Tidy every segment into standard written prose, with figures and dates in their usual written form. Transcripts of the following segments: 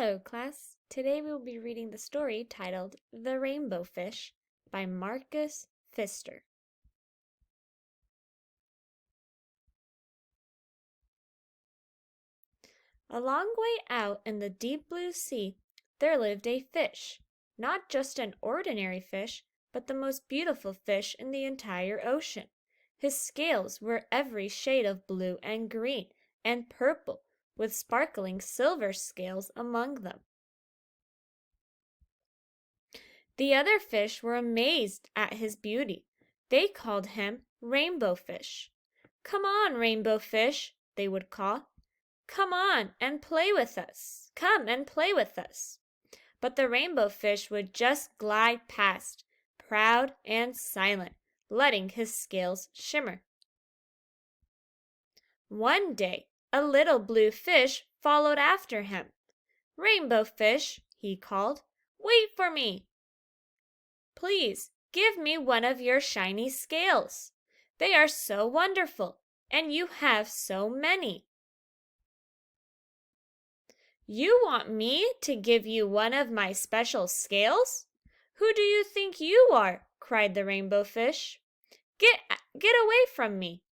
Hello, class. Today we will be reading the story titled The Rainbow Fish by Marcus Pfister. A long way out in the deep blue sea, there lived a fish, not just an ordinary fish, but the most beautiful fish in the entire ocean. His scales were every shade of blue and green and purple, with sparkling silver scales among them. The other fish were amazed at his beauty. They called him Rainbow Fish. "Come on, Rainbow Fish," they would call. "Come on and play with us. Come and play with us." But the Rainbow Fish would just glide past, proud and silent, letting his scales shimmer. One day, a little blue fish followed after him. "Rainbow Fish," he called, "wait for me. Please give me one of your shiny scales. They are so wonderful, and you have so many." "You want me to give you one of my special scales? Who do you think you are?" cried the Rainbow Fish. Get away from me."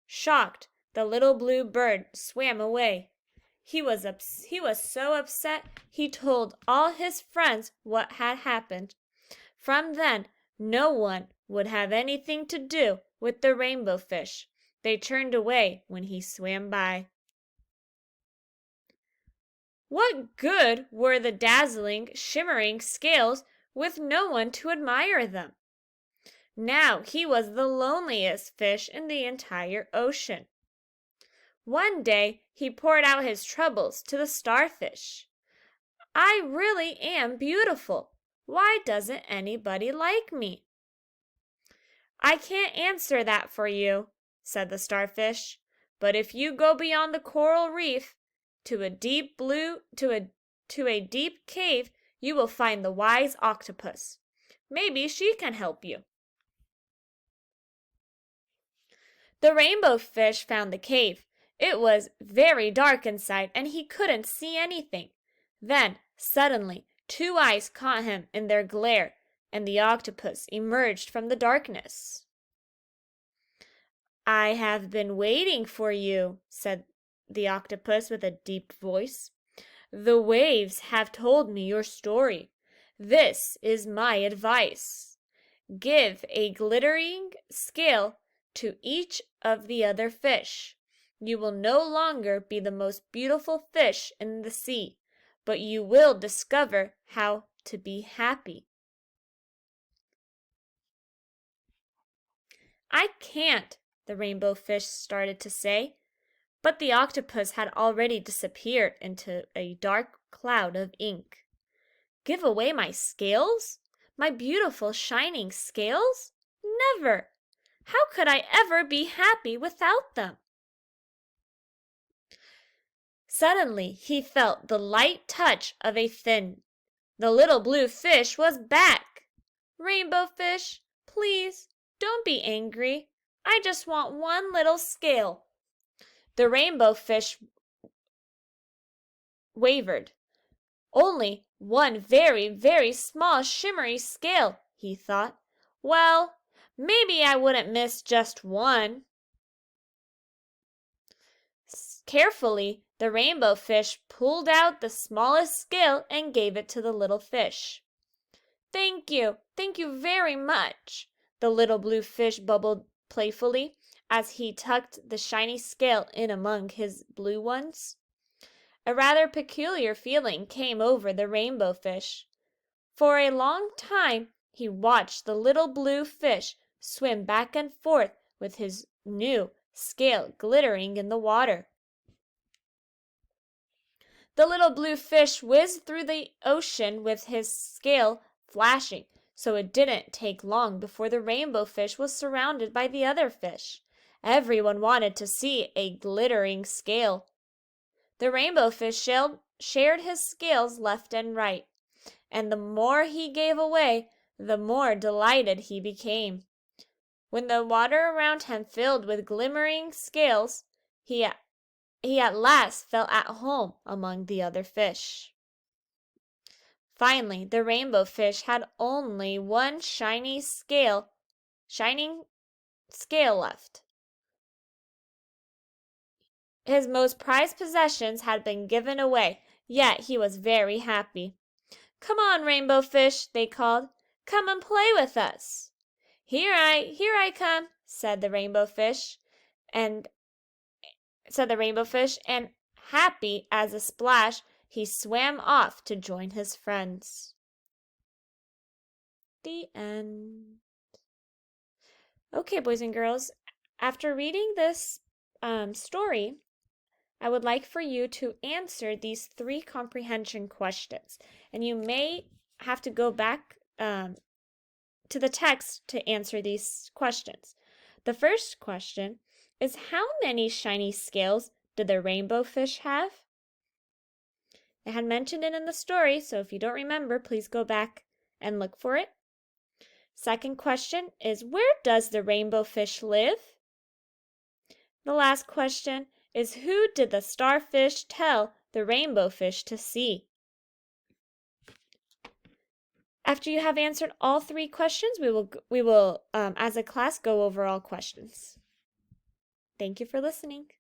Shocked, the little blue bird swam away. He was so upset he told all his friends what had happened. From then, no one would have anything to do with the Rainbow Fish. They turned away when he swam by. What good were the dazzling, shimmering scales with no one to admire them? Now he was the loneliest fish in the entire ocean. One day he poured out his troubles to the starfish. "I really am beautiful. Why doesn't anybody like me?" "I can't answer that for you," said the starfish. "But if you go beyond the coral reef to a deep cave, you will find the wise octopus. Maybe she can help you." The Rainbow Fish found the cave. It was very dark inside and he couldn't see anything. Then, suddenly, two eyes caught him in their glare, and the octopus emerged from the darkness. "I have been waiting for you," said the octopus with a deep voice. "The waves have told me your story. This is my advice. Give a glittering scale to each of the other fish. You will no longer be the most beautiful fish in the sea, but you will discover how to be happy." "I can't," the Rainbow Fish started to say, but the octopus had already disappeared into a dark cloud of ink. "Give away my scales? My beautiful shining scales? Never! How could I ever be happy without them?" Suddenly he felt the light touch of a fin. The little blue fish was back. "Rainbow Fish, please, don't be angry. I just want one little scale." The Rainbow Fish wavered. "Only one very, very small shimmery scale," he thought. "Well, maybe I wouldn't miss just one." Carefully, the Rainbow Fish pulled out the smallest scale and gave it to the little fish. Thank you very much," the little blue fish bubbled playfully as he tucked the shiny scale in among his blue ones. A rather peculiar feeling came over the Rainbow Fish. For a long time he watched the little blue fish swim back and forth with his new scale glittering in the water. The little blue fish whizzed through the ocean with his scale flashing, so it didn't take long before the Rainbow Fish was surrounded by the other fish. Everyone wanted to see a glittering scale. The Rainbow Fish shared his scales left and right, and the more he gave away, the more delighted he became. When the water around him filled with glimmering scales, he at last felt at home among the other fish. Finally, the rainbow fish had only one shining scale left. His most prized possessions had been given away, yet he was very happy. "Come on, Rainbow Fish," they called. "Come and play with us." Here I come," said the Rainbow Fish, and happy as a splash, he swam off to join his friends. The end. Okay, boys and girls, after reading this story, I would like for you to answer these 3 comprehension questions. And you may have to go back to the text to answer these questions. The first question is, how many shiny scales did the rainbow fish have? I had mentioned it in the story, so if you don't remember, please go back and look for it. Second question is, where does the rainbow fish live? The last question is, who did the starfish tell the rainbow fish to see? After you have answered all 3 questions, we will as a class go over all questions. Thank you for listening.